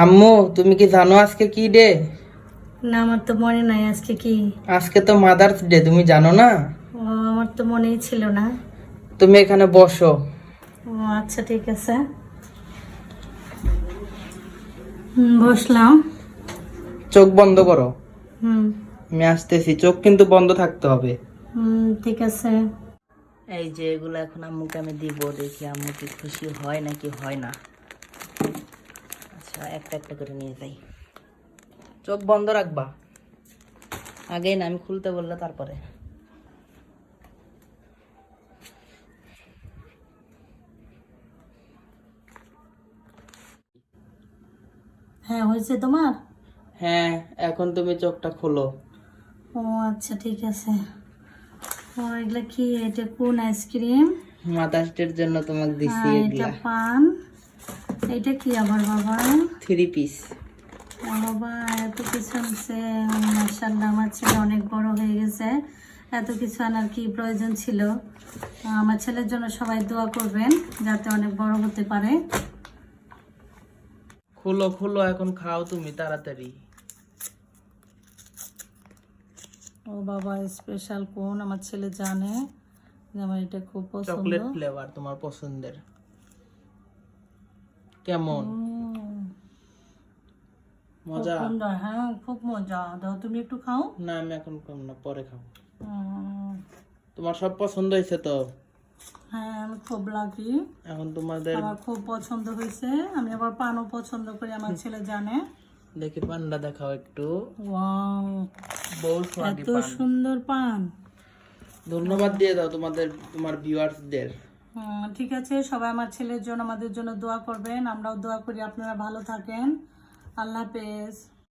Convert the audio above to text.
আম্মু তুমি কি জানো আজকে কি ডে? না, আমার তো মনে নাই আজকে কি। আজকে তো মাদার্স ডে, তুমি জানো না? ও, আমার তো মনেই ছিল না। তুমি এখানে বসো। ও আচ্ছা, ঠিক আছে। বসলাম। চোখ বন্ধ করো। হুম। আমি আসতেছি, চোখ কিন্তু বন্ধ থাকতে হবে। ঠিক আছে। এই যে এগুলো এখন আম্মুকে আমি দিব, দেখি আম্মু কি খুশি হয় নাকি হয় না। আচ্ছা, একটা একটা করে নিয়ে যাই। চোখ বন্ধ রাখবা, আগেই না আমি খুলতে বললে তারপরে। হ্যাঁ, হয়েছে তোমার? হ্যাঁ, এখন তুমি চোখটা খোলো। ও আচ্ছা, ঠিক আছে। ও, এগুলা কি? এটা কোন আইসক্রিম? মাদার্স ডের জন্য তোমাকে দিছি এটা এগুলা। পান। এটা কি আবার বাবা? 3 পিস। ও বাবা, এত কিছু আনছে! মাশাআল্লাহ, আমার ছেলে অনেক বড় হয়ে গেছে। এত কিছু আনার কি প্রয়োজন ছিল? আমার ছেলের জন্য সবাই দোয়া করবেন যাতে অনেক বড় হতে পারে। খুলো খুলো, এখন খাও তুমি তাড়াতাড়ি। ও বাবা, স্পেশাল কোন? আমার ছেলে জানে যে আমার এটা খুব পছন্দ। চকলেট ফ্লেভার তোমার পছন্দের। কেমন মজা? খুব সুন্দর, হ্যাঁ খুব মজা। দাও তুমি একটু খাও। না, আমি এখন খাবো না, পরে খাবো। উম, তোমার সব পছন্দ হয়েছে তো? হ্যাঁ, আমি খুব লাকি। এখন তোমাদের আমার খুব পছন্দ হয়েছে। আমি আবার পানও পছন্দ করি, আমার ছেলে জানে। দেখি পান্ডা দেখাও একটু। ওয়াও, বহুত স্বাদি এত পান। সুন্দর পান! ধন্যবাদ দিয়ে দাও তোমার ভিউয়ার্সদের। ঠিক আছে, সবাই আমার ছেলের জন্য, আমাদের জন্য দোয়া করবেন। আমরাও দোয়া করি আপনারা ভালো থাকেন। আল্লাহ হাফেজ।